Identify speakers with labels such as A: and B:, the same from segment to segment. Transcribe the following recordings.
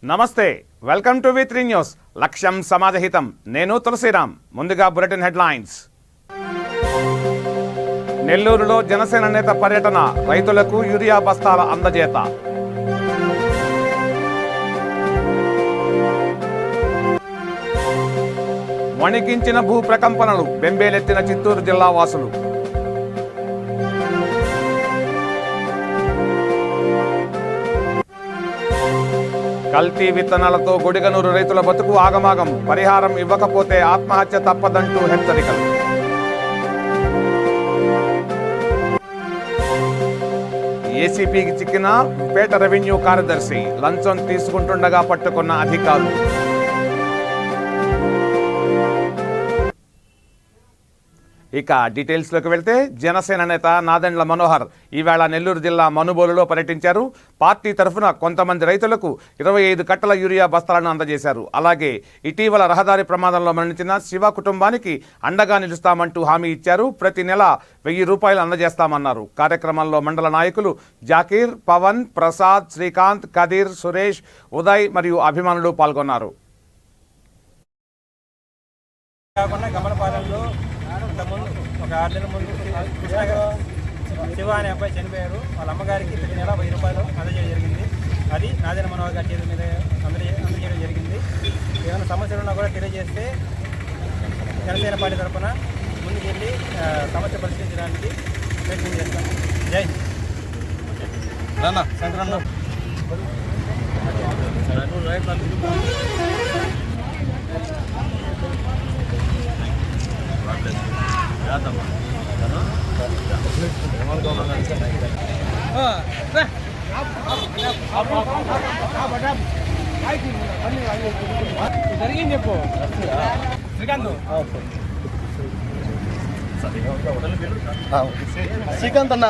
A: నమస్తే, welcome to వి3 news. లక్ష్యం సమాజహితం. నేను తులసిరామ్. ముందుగా బులెటిన్ హెడ్లైన్స్. నెల్లూరులో జనసేన నేత పర్యటన, రైతులకు యూరియా బస్తాల అందజేత. వణికించిన భూ ప్రకంపనలు, బెంబేలెత్తిన చిత్తూరు జిల్లా వాసులు. కల్తీ విత్తనాలతో గుడిగనూరు రైతుల బతుకు ఆగమాగం, పరిహారం ఇవ్వకపోతే ఆత్మహత్య తప్పదంటూ హెచ్చరికలు. ఏసీపీకి చిక్కిన పేట రెవెన్యూ కార్యదర్శి, లంచం తీసుకుంటుండగా పట్టుకున్న అధికారులు. ఇక డీటెయిల్స్లోకి వెళ్తే, జనసేన నేత నాదెండ్ల మనోహర్ ఈవేళ నెల్లూరు జిల్లా మనుబోలులో పర్యటించారు. పార్టీ తరఫున కొంతమంది రైతులకు 25 కట్టల యూరియా బస్తాలను అందజేశారు. అలాగే ఇటీవల రహదారి ప్రమాదంలో మరణించిన శివ కుటుంబానికి అండగా నిలుస్తామంటూ హామీ ఇచ్చారు. ప్రతి నెల 1000 రూపాయలు అందజేస్తామన్నారు. కార్యక్రమంలో మండల నాయకులు జాకీర్, పవన్, ప్రసాద్, శ్రీకాంత్, కదీర్, సురేష్, ఉదయ్ మరియు అభిమానులు పాల్గొన్నారు.
B: ఒక 6 నెలల ముందు శివ అనే అబ్బాయి చనిపోయారు. వాళ్ళ అమ్మగారికి ప్రతి నెల 1000 రూపాయలు అందజేయడం జరిగింది. అది నాదెండ్ల మనోహర్ గారి చేతుల మీద అందజేయడం జరిగింది. ఏమైనా సమస్యలు ఉన్నా కూడా తెలియజేస్తే జనసేన పార్టీ తరఫున ముందుకెళ్ళి సమస్య పరిష్కరించడానికి ప్రయత్నం చేస్తాం. జై శంకరన్న. జరిగింది చెప్పు శ్రీకాంత్ అన్న.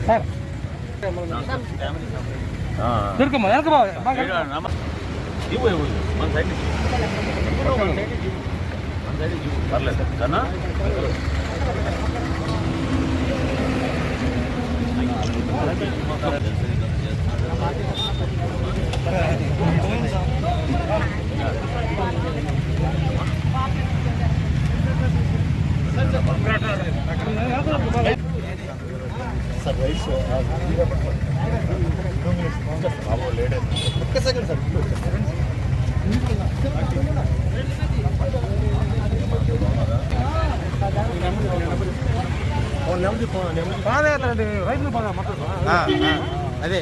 B: సార్ దొరకమ్మా అదే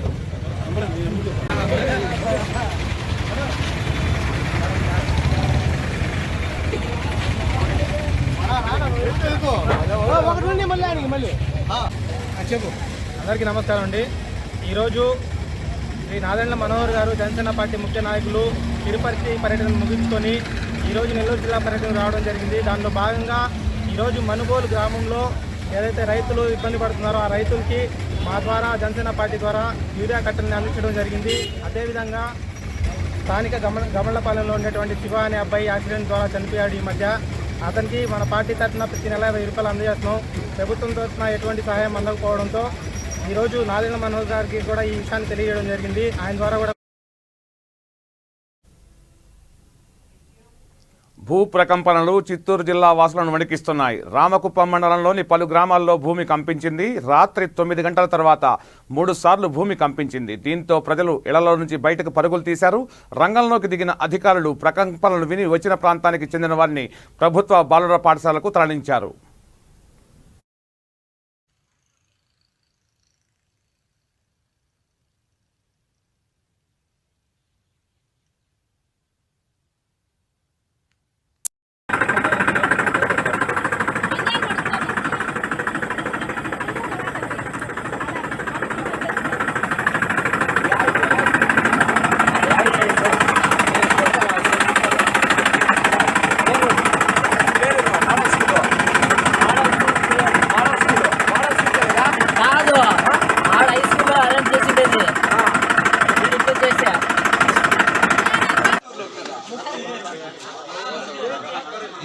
B: చెప్పు. అందరికీ నమస్కారం అండి. ఈరోజు శ్రీ నాదెండ్ల మనోహర్ గారు జనసేన పార్టీ ముఖ్య నాయకులు తిరుపతి పర్యటన ముగించుకొని ఈరోజు నెల్లూరు జిల్లా పర్యటన రావడం జరిగింది. దానిలో భాగంగా ఈరోజు మనుబోలు గ్రామంలో ఏదైతే రైతులు ఇబ్బంది పడుతున్నారో ఆ రైతులకి మా ద్వారా జనసేన పార్టీ ద్వారా యూరియా కట్టలను అందించడం జరిగింది. అదేవిధంగా స్థానిక గమళ్లపాలెంలో ఉండేటువంటి శివ అనే అబ్బాయి యాక్సిడెంట్ ద్వారా చనిపోయాడు ఈ మధ్య. అతనికి మన పార్టీ తరఫున ప్రతి నెల 1000 రూపాయలు అందజేస్తున్నాం. ప్రభుత్వం తరఫున ఎటువంటి సహాయం అందకపోవడంతో ఈరోజు నాదెండ్ల మనోహర్ గారికి కూడా ఈ విషయాన్ని తెలియజేయడం జరిగింది. ఆయన ద్వారా కూడా
A: భూ ప్రకంపనలు చిత్తూరు జిల్లా వాసులను వణికిస్తున్నాయి. రామకుప్పం మండలంలోని పలు గ్రామాల్లో భూమి కంపించింది. రాత్రి 9 గంటల తర్వాత 3 సార్లు భూమి కంపించింది. దీంతో ప్రజలు ఇళ్లలో నుంచి బయటకు పరుగులు తీశారు. రంగంలోకి దిగిన అధికారులు ప్రకంపనలు విని వచ్చిన ప్రాంతానికి చెందిన వారిని ప్రభుత్వ బాలుర పాఠశాలకు తరలించారు.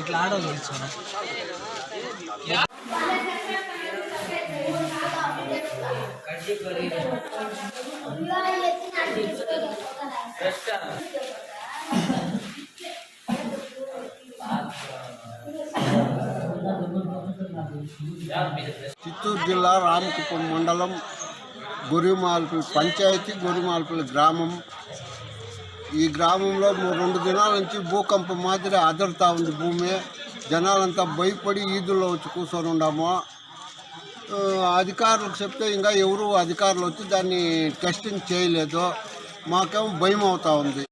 C: ఇట్లా ఆడోళ్ళు ఇచ్చాను.
D: చిత్తూరు జిల్లా రామకుప్పం మండలం గొరిమాల్పల్లి పంచాయతీ గొరిమాల్పల్లి గ్రామం. ఈ గ్రామంలో 2 దినాల నుంచి భూకంపం మాదిరి అదరుతా ఉంది భూమి. జనాలంతా భయపడి ఈదుల్లో వచ్చి కూర్చొని ఉన్నాము. అధికారులకు చెప్తే ఇంకా ఎవరు అధికారులు వచ్చి దాన్ని టెస్టింగ్ చేయలేదు. మాకేమో భయం అవుతా ఉంది.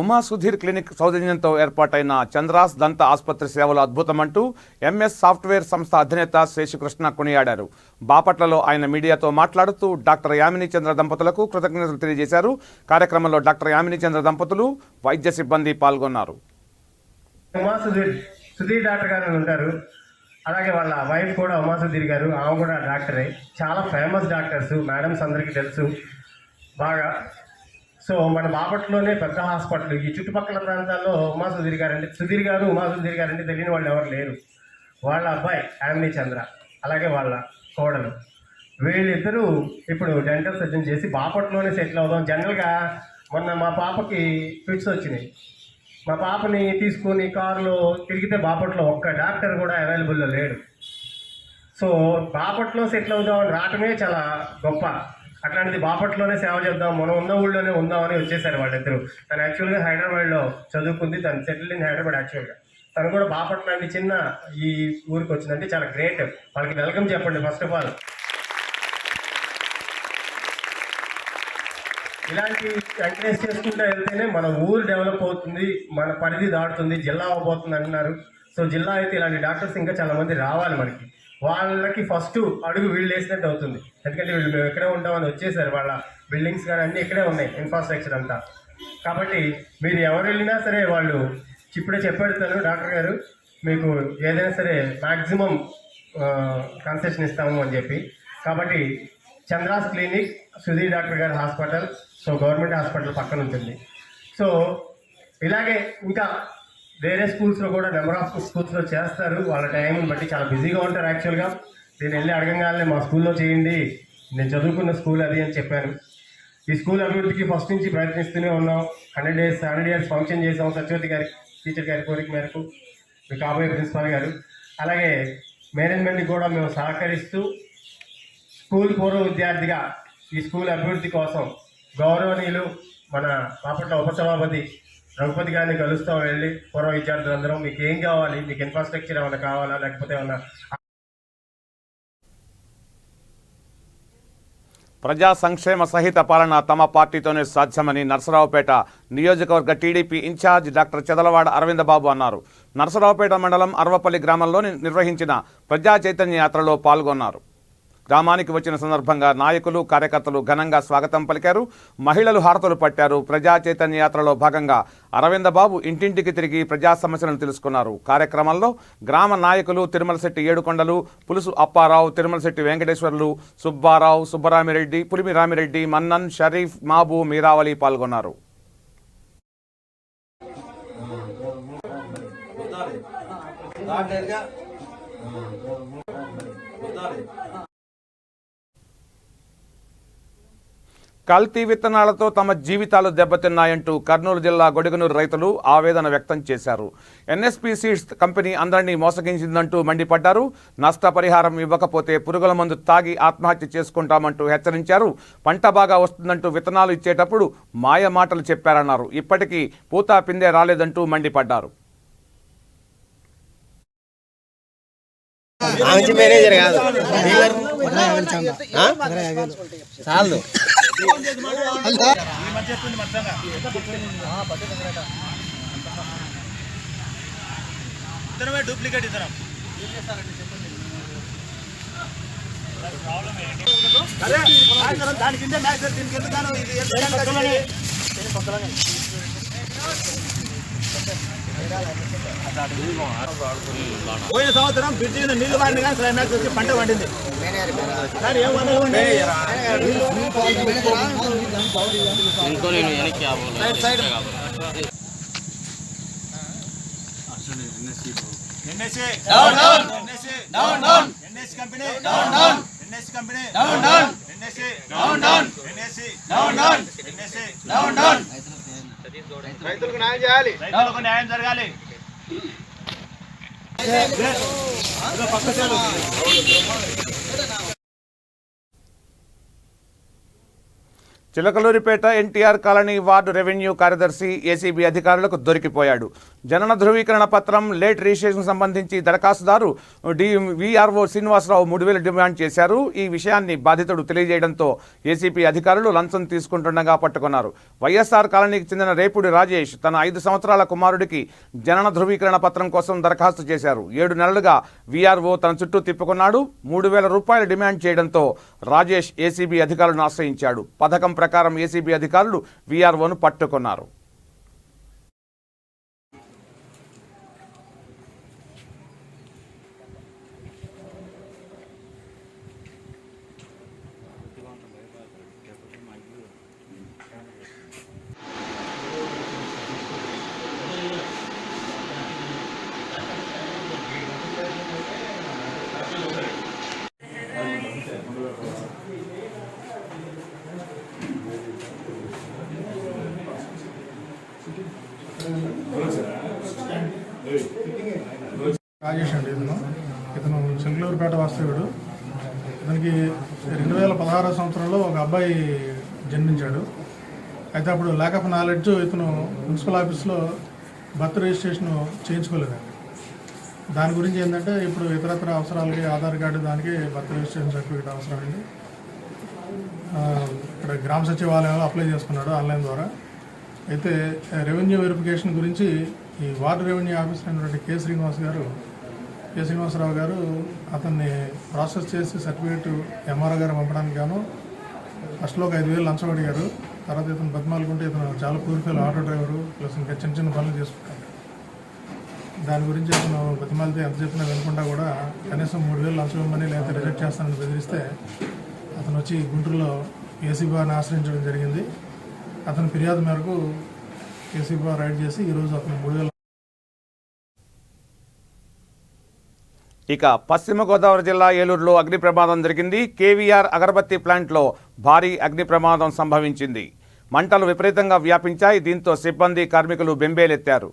A: ఉమా సుధీర్ క్లినిక్ సౌజన్యంతో ఏర్పాటైన చంద్రాస్ దంత ఆసుపత్రి సేవలు అద్భుతమంటూ ఎంఎస్ సాఫ్ట్వేర్ సంస్థ అధినేత శేషకృష్ణ కొనియాడారు. బాపట్లలో ఆయన మీడియాతో మాట్లాడుతూ డాక్టర్ యామిని చంద్ర దంపతులకు కృతజ్ఞతలు తెలియజేశారు. కార్యక్రమంలో డాక్టర్ యామిని చంద్ర దంపతులు, వైద్య సిబ్బంది పాల్గొన్నారు.
B: ఉమా సుధీర్ డాక్టర్ గారు ఉంటారు. అలాగే వాళ్ళ వైఫ్ కూడా ఉమా సుధీర్ గారు, ఆమె కూడా డాక్టరే. చాలా ఫేమస్ డాక్టర్స్, మేడమ్స్ అందరికీ తెలుసు బాగా. సో మన బాపట్లోనే పెద్ద హాస్పిటల్. ఈ చుట్టుపక్కల ప్రాంతాల్లో ఉమా సుధీర్ గారు అంటే తెలియని వాళ్ళు ఎవరు లేరు. వాళ్ళ అబ్బాయి యామిని చంద్ర, అలాగే వాళ్ళ కోడలు, వీళ్ళిద్దరూ ఇప్పుడు డెంటల్ సర్జన్ చేసి బాపట్లోనే సెటిల్ అవుదాం. జనరల్గా మొన్న మా పాపకి ఫిట్స్ వచ్చినాయి. మా పాపని తీసుకొని కారులో తిరిగితే బాపట్లో ఒక్క డాక్టర్ కూడా అవైలబుల్లో లేడు. సో బాపట్లో సెటిల్ అవుదామని రావటమే చాలా గొప్ప. అట్లాంటిది బాపట్లోనే సేవ చేద్దాం, మనం ఉన్న ఊళ్ళోనే ఉందామని వచ్చేసారు వాళ్ళిద్దరు. తను యాక్చువల్గా హైదరాబాద్లో చదువుకుంది, తను సెటిల్ ఇన్ హైదరాబాద్. యాక్చువల్గా తను కూడా బాపట్ల అంటే చిన్న ఈ ఊరికి వచ్చిందంటే చాలా గ్రేట్. వాళ్ళకి వెల్కమ్ చెప్పండి ఫస్ట్ ఆఫ్ ఆల్. ఇలాంటి ఎంకరేజ్ చేసుకుంటూ వెళ్తేనే మన ఊరు డెవలప్ అవుతుంది, మన పరిధి దాటుతుంది, జిల్లా అవబోతుంది అంటున్నారు. సో జిల్లా అయితే ఇలాంటి డాక్టర్స్ ఇంకా చాలా మంది రావాలి మనకి. వాళ్ళకి ఫస్ట్ అడుగు వీళ్ళు వేసినట్టు అవుతుంది. ఎందుకంటే వీళ్ళు మేము ఎక్కడే ఉంటామని వచ్చేసారు. వాళ్ళ బిల్డింగ్స్ కానీ అన్నీ ఇక్కడే ఉన్నాయి, ఇన్ఫ్రాస్ట్రక్చర్ అంతా. కాబట్టి మీరు ఎవరు వెళ్ళినా సరే వాళ్ళు ఇప్పుడే చెప్పెడతాను, డాక్టర్ గారు మీకు ఏదైనా సరే మ్యాక్సిమం కన్సెషన్ ఇస్తాము అని చెప్పి. కాబట్టి చంద్రాస్ క్లినిక్, సుధీర్ డాక్టర్ గారి హాస్పిటల్, సో గవర్నమెంట్ హాస్పిటల్ పక్కన ఉంటుంది. సో ఇలాగే ఇంకా వేరే స్కూల్స్లో కూడా నెంబర్ ఆఫ్ స్కూల్స్లో చేస్తారు. వాళ్ళ టైంని బట్టి చాలా బిజీగా ఉంటారు. యాక్చువల్గా నేను వెళ్ళి అడగంగానే మా స్కూల్లో చేయండి, నేను చదువుకున్న స్కూల్ అది అని చెప్పాను. ఈ స్కూల్ అభివృద్ధికి ఫస్ట్ నుంచి ప్రయత్నిస్తూనే ఉన్నాం. 100 ఇయర్స్ ఫంక్షన్ చేసాం సత్యవతి గారి టీచర్ గారి కోరిక మేరకు, మీ కాబోయే ప్రిన్సిపాల్ గారు. అలాగే మేనేజ్మెంట్కి కూడా మేము సహకరిస్తూ స్కూల్ పూర్వ విద్యార్థిగా ఈ స్కూల్ అభివృద్ధి కోసం గౌరవనీయులు మన బాపట్ల ఉపసభాపతి రఘుపతి గారిని కలుస్తాం. వెళ్ళి పూర్వ విద్యార్థులందరం మీకు ఏం కావాలి, మీకు ఇన్ఫ్రాస్ట్రక్చర్ ఏమైనా కావాలా, లేకపోతే ఏమన్నా.
A: ప్రజా సంక్షేమ సహిత పాలన తమ పార్టీతోనే సాధ్యమని నర్సరావుపేట నియోజకవర్గ TDP incharge doctor Chedalavada Aravinda Babu అన్నారు. నర్సరావుపేట మండలం అరవపల్లి గ్రామంలో నిర్వహించిన ప్రజా చైతన్య యాత్రలో పాల్గొన్నారు. గ్రామానికి వచ్చిన సందర్భంగా నాయకులు, కార్యకర్తలు ఘనంగా స్వాగతం పలికారు. మహిళలు హారతులు పట్టారు. ప్రజా చైతన్య యాత్రలో భాగంగా అరవిందబాబు ఇంటింటికి తిరిగి ప్రజా సమస్యలను తెలుసుకున్నారు. కార్యక్రమంలో గ్రామ నాయకులు తిరుమలశెట్టి ఏడుకొండలు, పులుసు అప్పారావు, తిరుమలశెట్టి వెంకటేశ్వర్లు, సుబ్బారావు, సుబ్బరామిరెడ్డి, పులిమి రామిరెడ్డి, మన్నన్, షరీఫ్, మాబు, మీరావలి పాల్గొన్నారు. కల్తీ విత్తనాలతో తమ జీవితాలు దెబ్బతిన్నాయంటూ కర్నూలు జిల్లా గొడిగనూరు రైతులు ఆవేదన వ్యక్తం చేశారు. ఎన్ఎస్పీ సీడ్స్ కంపెనీ అందరినీ మోసగించిందంటూ మండిపడ్డారు. నష్టపరిహారం ఇవ్వకపోతే పురుగుల మందు తాగి ఆత్మహత్య చేసుకుంటామంటూ హెచ్చరించారు. పంట బాగా వస్తుందంటూ విత్తనాలు ఇచ్చేటప్పుడు మాయ మాటలు చెప్పారన్నారు. ఇప్పటికీ పూతా పిందే రాలేదంటూ మండిపడ్డారు.
E: మేనేజర్ కాదు చాలు
B: డూప్లికేట్ ఇతరం దానికి పోయిన సంవత్సరం బ్రిడ్జి నీళ్లు వాడిన కానీ క్లైమాక్స్ వచ్చి పంట పండింది.
C: NSA down down NSA down down NSA company down down NSA company down down NSA down down NSA down down NSA down down రైతులకు న్యాయం చేయాలి రైతులకు న్యాయం జరగాలి
A: Chilakaluripet NTR colony ward revenue కార్యదర్శి ఏసీబీ అధికారులకు దొరికిపోయాడు. జనన ధృవీకరణ పత్రం లేట్ రిజిస్ట్రేషన్ సంబంధించి దరఖాస్తుదారు వీఆర్ఓ శ్రీనివాసరావు 3,000 డిమాండ్ చేశారు. ఈ విషయాన్ని బాధితుడు తెలియజేయడంతో ఏసీబీ అధికారులు లంచం తీసుకుంటుండగా పట్టుకున్నారు. వైఎస్ఆర్ కాలనీకి చెందిన రేపుడి రాజేష్ తన 5 సంవత్సరాల కుమారుడికి జనన ధృవీకరణ పత్రం కోసం దరఖాస్తు చేశారు. 7 నెలలుగా వీఆర్ఓ తన చుట్టూ తిప్పుకున్నాడు. 3,000 రూపాయలు డిమాండ్ చేయడంతో రాజేష్ ఏసీబీ అధికారులను ఆశ్రయించాడు. పథకం ప్రకారం ఏసీబీ అధికారులు వీఆర్ఓను పట్టుకున్నారు.
F: రాజేష్ అండి. ఇతను చిలకలూరిపేట వాస్తవ్యుడు. ఇతనికి 2016 సంవత్సరంలో ఒక అబ్బాయి జన్మించాడు. అయితే అప్పుడు ల్యాక్ ఆఫ్ నాలెడ్జ్ ఇతను మున్సిపల్ ఆఫీస్లో బర్త్ రిజిస్ట్రేషన్ చేయించుకోలేదండి. దాని గురించి ఏంటంటే ఇప్పుడు ఇతరత్ర అవసరాలకి ఆధార్ కార్డు దానికి బర్త్ రిజిస్ట్రేషన్ సర్టిఫికేట్ అవసరమైంది. ఇక్కడ గ్రామ సచివాలయంలో అప్లై చేసుకున్నాడు ఆన్లైన్ ద్వారా. అయితే రెవెన్యూ వెరిఫికేషన్ గురించి ఈ వార్డు రెవెన్యూ ఆఫీసర్ అయినటువంటి కె శ్రీనివాసరావు గారు అతన్ని ప్రాసెస్ చేసి సర్టిఫికేట్ ఎంఆర్ఓ గారు పంపడానికి గాను ఫస్ట్లో ఒక 5,000 లంచం అడిగారు. తర్వాత ఇతను బతిమాలుకుంటే ఇతను చాలా పూర్తిగా ఆటో డ్రైవరు ప్లస్ ఇంకా చిన్న చిన్న పనులు చేసుకుంటాడు. దాని గురించి అతను బతిమాలితే ఎంత చెప్పినా వినకుండా కూడా కనీసం 3,000 లంచం ఇవ్వమని లేకపోతే రిజెక్ట్ చేస్తానని బెదిరిస్తే అతను వచ్చి గుంటూరులో ఏసీబీ వారిని ఆశ్రయించడం జరిగింది. అతని ఫిర్యాదు మేరకు ఏసీబీ వారు రైడ్ చేసి ఈరోజు అతను 3,000.
A: ఇక పశ్చిమ గోదావరి జిల్లా ఏలూరులో అగ్ని ప్రమాదం జరిగింది. కేవీఆర్ అగరబత్తి ప్లాంట్లో భారీ అగ్ని ప్రమాదం సంభవించింది. మంటలు విపరీతంగా వ్యాపించాయి. దీంతో సిబ్బంది కార్మికులు బెంబేలెత్తారు.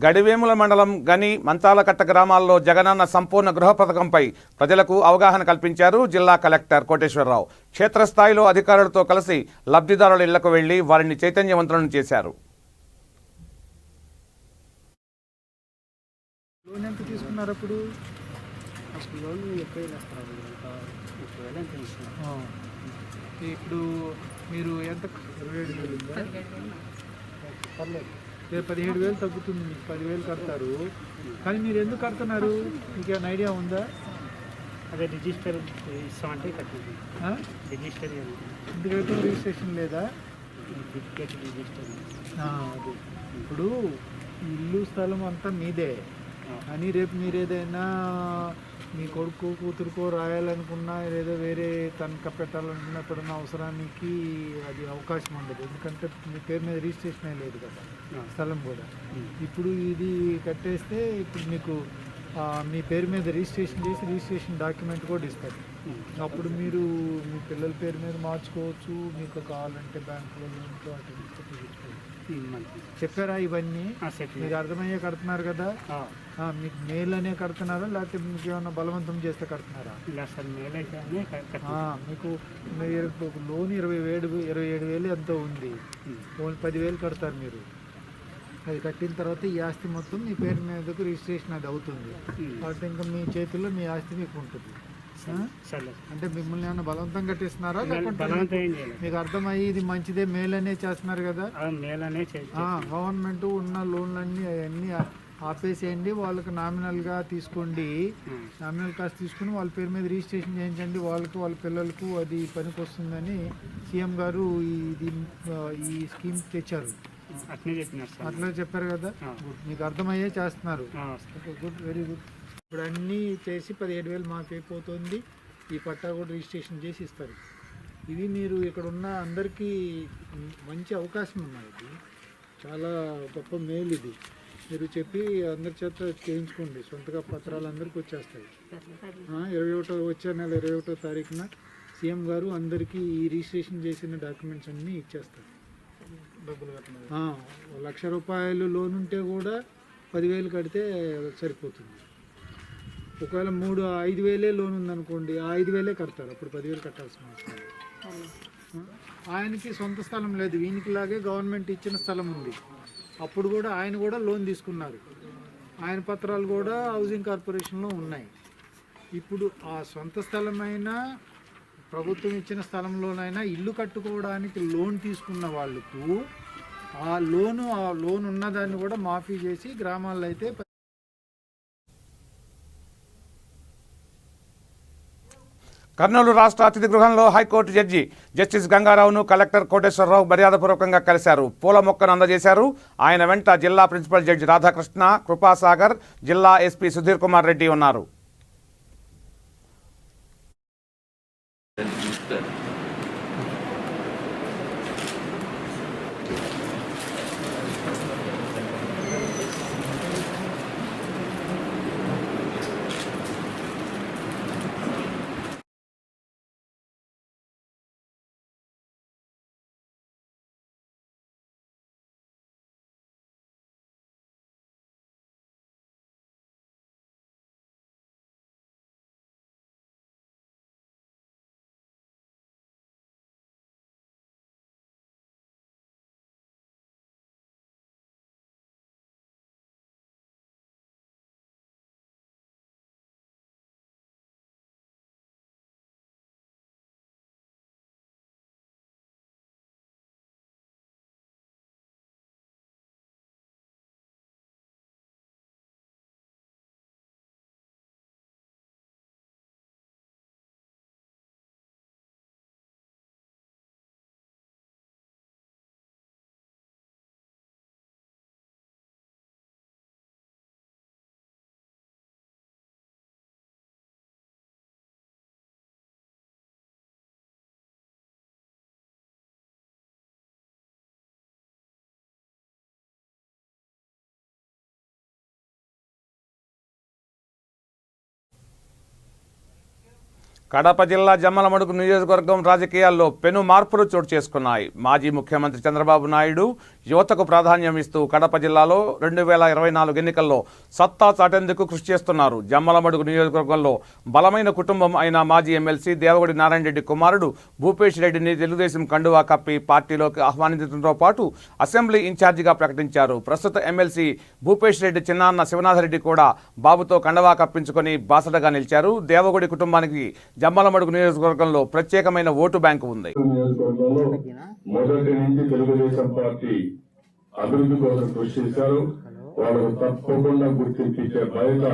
A: గడివేముల మండలం గని మంచాలకట్ట గ్రామాల్లో జగనన్న సంపూర్ణ గృహ పథకంపై ప్రజలకు అవగాహన కల్పించారు జిల్లా కలెక్టర్ కోటేశ్వరరావు. క్షేత్రస్థాయిలో అధికారులతో కలిసి లబ్ధిదారుల ఇళ్లకు వెళ్లి వారిని చైతన్యవంతులను చేశారు.
B: లోన్ ఎంత తీసుకున్నారు అప్పుడు? ఇప్పుడు మీరు ఎంత? 27,000 పర్లేదు, 17,000 తగ్గుతుంది. మీకు 10,000 కడతారు. కానీ మీరు ఎందుకు కడుతున్నారు? మీకు ఏమైనా ఐడియా ఉందా?
G: అదే రిజిస్టర్ ఇస్తామంటే కట్టింది. రిజిస్టర్
B: ఎందుకైతే రిజిస్ట్రేషన్ లేదా?
G: రిజిస్టర్
B: అది ఇప్పుడు ఇల్లు స్థలం అంతా మీదే అని రేపు మీరు ఏదైనా మీ కొడుకు కూతురుకో రాయాలనుకున్నా లేదా వేరే తనఖా పెట్టాలనుకున్నా ఎప్పుడన్నా అవసరానికి అది అవకాశం ఉండదు. ఎందుకంటే మీ పేరు మీద రిజిస్ట్రేషన్ లేదు కదా స్థలం కూడా. ఇప్పుడు ఇది కట్టేస్తే ఇప్పుడు మీకు మీ పేరు మీద రిజిస్ట్రేషన్ చేసి రిజిస్ట్రేషన్ డాక్యుమెంట్ కూడా ఇస్తారు. అప్పుడు మీరు మీ పిల్లల పేరు మీద మార్చుకోవచ్చు. మీకు కావాలంటే బ్యాంకులో లోన్తో అటు చెప్పారా ఇవన్నీ? మీకు అర్థమయ్యే కడుతున్నారు కదా? మీకు మేల్ అనే కడుతున్నారా లేకపోతే మీకు ఏమన్నా బలవంతం చేస్తే కడుతున్నారా? మీకు లోన్ 27,000 ఎంతో ఉంది. ఓన్లీ 10,000 కడతారు మీరు. అది కట్టిన తర్వాత ఈ ఆస్తి మొత్తం మీ పేరు మీదకు రిజిస్ట్రేషన్ అది అవుతుంది. కాబట్టి ఇంకా మీ చేతుల్లో మీ ఆస్తి మీకు ఉంటుంది.
G: సర్లే
H: అంటే మిమ్మల్ని ఏమైనా బలవంతం కట్టిస్తున్నారా లేకుంటే
G: బలవంతం ఏం చేయలేదు
H: మీకు అర్థమయ్యి ఇది మంచిదే మేలనే చేస్తున్నారు కదా?
G: మేలనే
H: గవర్నమెంట్ ఉన్న లోన్లన్నీ అవన్నీ ఆపేసేయండి, వాళ్ళకి నామినల్గా తీసుకోండి, నామినల్ కాస్ట్ తీసుకుని వాళ్ళ పేరు మీద రిజిస్ట్రేషన్ చేయించండి, వాళ్ళకి వాళ్ళ పిల్లలకు అది పనికి వస్తుందని సీఎం గారు ఈ స్కీమ్ తెచ్చారు.
G: అట్లే చెప్పినారు.
H: అట్లా చెప్పారు కదా, మీకు అర్థమయ్యే చేస్తున్నారు. Good, very good. ఇప్పుడు అన్నీ చేసి 17,000 మాకు అయిపోతుంది. ఈ పట్టా కూడా రిజిస్ట్రేషన్ చేసి ఇస్తారు. ఇది మీరు ఇక్కడ ఉన్న అందరికీ మంచి అవకాశం ఉన్నది. ఇది చాలా గొప్ప మేలు. ఇది మీరు చెప్పి అందరి చేత చేయించుకోండి. సొంతగా పత్రాలు అందరికీ వచ్చేస్తాయి. 21 వచ్చే నెల 21వ తారీఖున సీఎం గారు అందరికీ ఈ రిజిస్ట్రేషన్ చేసిన డాక్యుమెంట్స్ అన్నీ ఇచ్చేస్తారు. ₹1,00,000 లోన్ ఉంటే కూడా 10,000 కడితే సరిపోతుంది. ఒకవేళ 5,000 లోన్ ఉందనుకోండి, 5,000 కడతారు. అప్పుడు 10,000 కట్టాల్సిన అవసరం లేదు. ఆయనకి సొంత స్థలం లేదు, వీనికిలాగే గవర్నమెంట్ ఇచ్చిన స్థలం ఉంది. అప్పుడు కూడా ఆయన కూడా లోన్ తీసుకున్నారు. ఆయన పత్రాలు కూడా హౌసింగ్ కార్పొరేషన్లో ఉన్నాయి. ఇప్పుడు ఆ సొంత స్థలమైనా ప్రభుత్వం ఇచ్చిన స్థలంలోనైనా ఇల్లు కట్టుకోవడానికి లోన్ తీసుకున్న వాళ్ళకు ఆ లోన్ ఉన్నదాన్ని కూడా మాఫీ చేసి గ్రామాల్లో అయితే
A: కర్నూలు రాష్ట్ర అతిథి గృహంలో హైకోర్టు జడ్జి జస్టిస్ గంగారావును కలెక్టర్ కోటేశ్వరరావు మర్యాదపూర్వకంగా కలిశారు. పూల మొక్కను అందజేశారు. ఆయన వెంట జిల్లా ప్రిన్సిపల్ జడ్జి రాధాకృష్ణ, కృపాసాగర్, జిల్లా ఎస్పీ సుధీర్ కుమార్ రెడ్డి ఉన్నారు. కడప జిల్లా జమ్మలమడుగు నియోజకవర్గం రాజకీయాల్లో పెను మార్పులు చోటు చేసుకున్నాయి. మాజీ ముఖ్యమంత్రి చంద్రబాబు నాయుడు యువతకు ప్రాధాన్యం ఇస్తూ కడప జిల్లాలో 2024 ఎన్నికల్లో సత్తా చాటేందుకు కృషి చేస్తున్నారు. జమ్మలమడుగు నియోజకవర్గంలో బలమైన కుటుంబం అయిన మాజీ ఎమ్మెల్సీ దేవగొడి నారాయణ రెడ్డి కుమారుడు భూపేష్ రెడ్డిని తెలుగుదేశం కండువా కప్పి పార్టీలోకి ఆహ్వానించడంతో పాటు అసెంబ్లీ ఇన్ఛార్జిగా ప్రకటించారు. ప్రస్తుత ఎమ్మెల్సీ భూపేష్ రెడ్డి చిన్నాన్న శివనాథరెడ్డి కూడా బాబుతో కండువా కప్పించుకొని బాసటగా నిలిచారు. దేవగొడి కుటుంబానికి జమ్మలమడుగు నియోజకవర్గంలో ప్రత్యేకమైన ఓటు బ్యాంకు ఉంది.
I: మొదటి నుంచి తెలుగుదేశం పార్టీ అభివృద్ధి కోసం కృషి చేశారు. వాళ్ళకు తప్పకుండా గుర్తించే బాధ్యత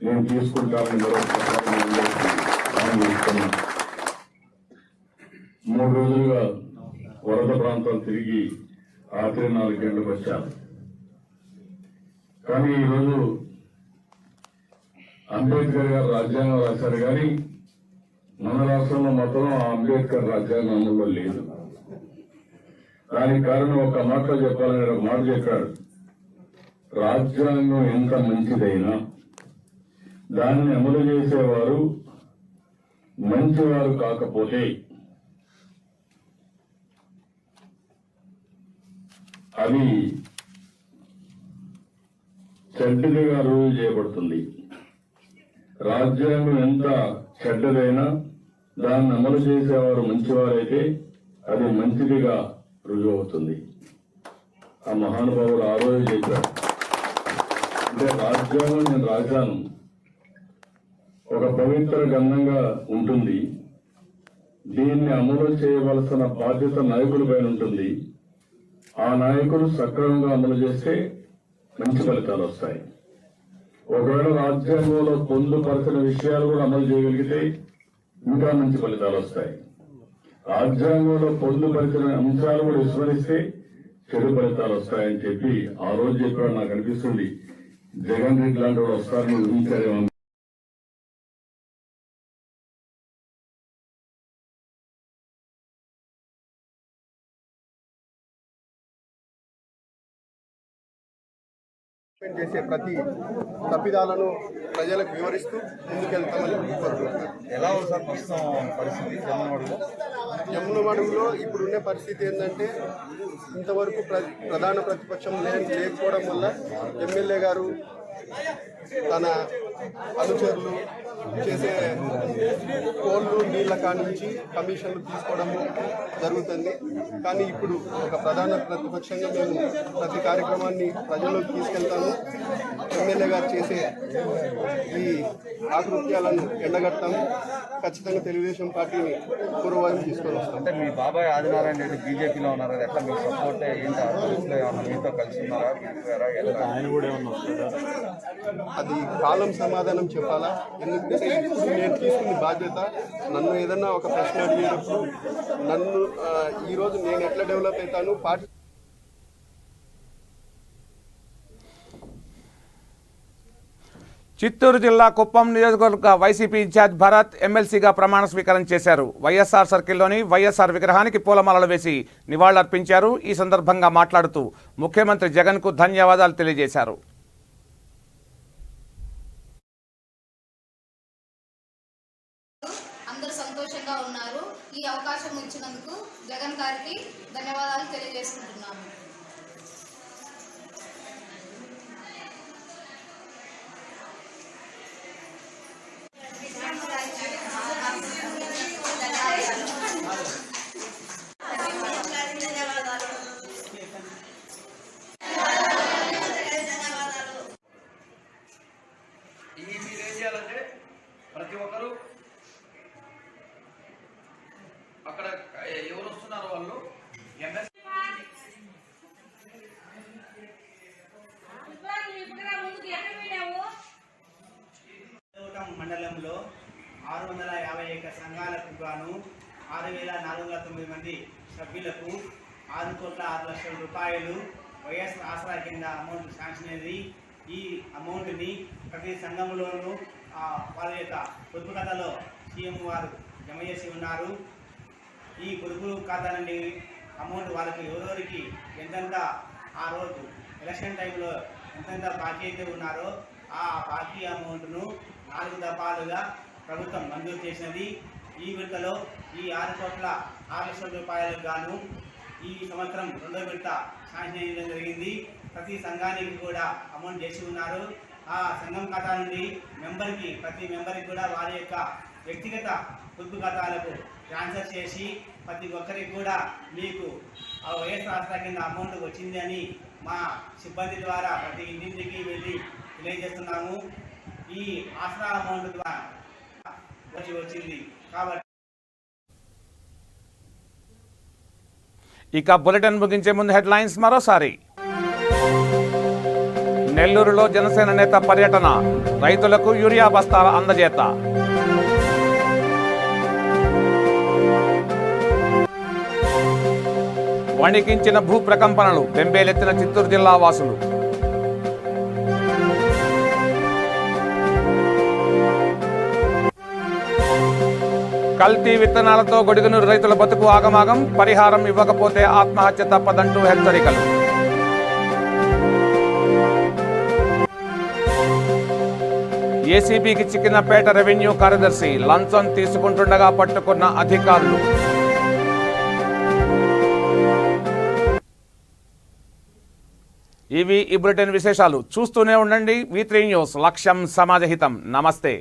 I: నేను తీసుకుంటానని 3 రోజులుగా వరద ప్రాంతం తిరిగి రాత్రి 4 గంటలకు వచ్చాను. కానీ ఈరోజు అంబేద్కర్ గారు రాజ్యాంగం రాశారు, కానీ మన రాష్ట్రంలో మాత్రం అంబేద్కర్ రాజ్యాంగం అమల్లో లేదు. దానికి కారణం ఒక మాటలో చెప్పాలని ఒక మాట చెప్పాడు, రాజ్యాంగం ఎంత మంచిదైనా దాన్ని అమలు చేసేవారు మంచివారు కాకపోతే అది చెడ్డదిగా రుజువు చేయబడుతుంది. రాజ్యాంగం ఎంత చెడ్డదైనా దాన్ని అమలు చేసేవారు మంచివారైతే అది మంచిదిగా రుజువు అవుతుంది. ఆ మహానుభావుడు ఆ రోజు చెప్పాడు, అంటే రాజ్యాంగం నేను రాశాను, ఒక పవిత్ర గంధంగా ఉంటుంది. దీన్ని అమలు చేయవలసిన బాధ్యత నాయకులపైన ఉంటుంది. ఆ నాయకులు సక్రమంగా అమలు చేస్తే మంచి ఫలితాలు వస్తాయి. ఒకవేళ రాజ్యాంగంలో పొందుపరిచిన విషయాలు కూడా అమలు చేయగలిగితే ఇంకా మంచి ఫలితాలు వస్తాయి. రాజ్యాంగంలో పొందుపరిచిన అంశాలు కూడా విస్మరిస్తే చెడు ఫలితాలు వస్తాయని చెప్పి ఆ రోజు చెప్పాడు. నాకు అనిపిస్తుంది జగన్ రెడ్డి లాంటి వాడు వస్తారని ఊహించారేమో.
D: చేసే ప్రతి తప్పిదాలను ప్రజలకు వివరిస్తూ ముందుకెళ్తామని కోరుకుంటున్నాను.
C: ఎలా ఉంది సార్ ప్రస్తుతం పరిస్థితి
D: జమ్మలమడుగులో ఇప్పుడున్న పరిస్థితి ఏంటంటే ఇంతవరకు ప్రధాన ప్రతిపక్షం లేకపోవడం వల్ల ఎమ్మెల్యే గారు తన అనుచరులు చేసే కోళ్ళు నీళ్ల కానించి కమిషన్లు తీసుకోవడము జరుగుతుంది. కానీ ఇప్పుడు ఒక ప్రధాన ప్రతిపక్షంగా మేము ప్రతి కార్యక్రమాన్ని ప్రజల్లోకి తీసుకెళ్తాము. ఎమ్మెల్యే గారు చేసే ఈ ఆకృత్యాలను ఎండగడతాము. ఖచ్చితంగా తెలుగుదేశం పార్టీని పూర్వవైపు తీసుకొని వస్తాం.
C: అంటే మీ బాబాయ్ ఆదినారాయణ రెడ్డి బీజేపీలో ఉన్నారు కదా, ఎట్లా మీ సపోర్ట్ ఏంటి? ఏమన్నా మీతో కలిసి ఉన్నారా? ఆయన కూడా ఏమన్నా వస్తారా?
D: అది కాలం సమాధానం చెప్పాలా. ఎందుకంటే ఇప్పుడు నేను తీసుకున్న బాధ్యత, నన్ను ఏదన్నా ఒక ప్రశ్న అడిగేటప్పుడు నన్ను ఈరోజు నేను ఎట్లా డెవలప్ అవుతాను పార్టీ.
A: చిత్తూరు జిల్లా కుప్పం నియోజకవర్గ వైసీపీ ఇన్ఛార్జ్ భరత్ ఎమ్మెల్సీగా ప్రమాణ స్వీకారం చేశారు. వైఎస్ఆర్ సర్కిల్లోని వైఎస్ఆర్ విగ్రహానికి పూలమాలలు వేసి నివాళులర్పించారు. ఈ సందర్భంగా మాట్లాడుతూ ముఖ్యమంత్రి జగన్కు ధన్యవాదాలు తెలియజేశారు.
J: అందరూ సంతోషంగా ఉన్నారు. ఈ అవకాశం ఇచ్చినందుకు జగన్ గారికి ధన్యవాదాలు తెలియజేసుకుంటున్నాను.
C: ప్రతి ఒక్కరు అక్కడ ఎవరు వస్తున్నారో వాళ్ళు
B: మండలంలో 651 సంఘాలకు గాను 6,409 మంది సభ్యులకు 6,06,00,000 రూపాయలు వైఎస్ ఆసరా కింద అమౌంట్ శాంక్షన్ అయింది. ఈ అమౌంట్ని ప్రతి సంఘంలోనూ వాళ్ళ యొక్క పొదుపు ఖాతాలో సీఎం వారు జమ చేసి ఉన్నారు. ఈ పొదుపు ఖాతా నుండి అమౌంట్ వాళ్ళకి ఎవరెవరికి ఎంతెంత ఆ రోజు ఎలక్షన్ టైంలో ఎంతెంత బాకీ అయితే ఉన్నారో ఆ బాకీ అమౌంట్ను 4 దఫాలుగా ప్రభుత్వం మంజూరు చేసినది. ఈ విడతలో ఈ 6,06,00,000 రూపాయలకు గాను ఈ సంవత్సరం 2వ విడత శాంక్షన్ చేయడం జరిగింది. ప్రతి సంఘానికి కూడా అమౌంట్ చేసి ఉన్నారు. ఆ సంఘం ఖాతా నుండి ప్రతి మెంబర్కి కూడా వారి యొక్క వ్యక్తిగత పొదుపు ఖాతాలకు ట్రాన్స్ఫర్ చేసి ప్రతి ఒక్కరికి కూడా మీకు ఆ వైఎస్ ఆసరా కింద అమౌంట్ వచ్చింది అని మా సిబ్బంది ద్వారా ప్రతి ఇంటింటికి వెళ్ళి తెలియజేస్తున్నాము. ఈ ఆసరా అమౌంట్ ద్వారా వచ్చింది కాబట్టి.
A: ఇక బులెటిన్ ముగించే ముందు హెడ్లైన్స్ మరోసారి. నెల్లూరులో జనసేన నేత పర్యటన, రైతులకు యూరియా బస్తాల అందజేత. వణికించిన భూ ప్రకంపనలు, బెంబేలెత్తిన చిత్తూరు జిల్లా వాసులు. కల్తీ విత్తనాలతో గొడుగునూరు రైతుల బతుకు ఆగమాగం, పరిహారం ఇవ్వకపోతే ఆత్మహత్య తప్పదంటూ హెచ్చరికలు. ఏసీబీకి చిక్కిన పేట రెవెన్యూ కార్యదర్శి, లంచం తీసుకుంటుండగా పట్టుకున్న అధికారులు. ఇవి ఈ బులెటిన్ విశేషాలు. చూస్తూనే ఉండండి V3 న్యూస్, లక్ష్యం సమాజహితం. నమస్తే.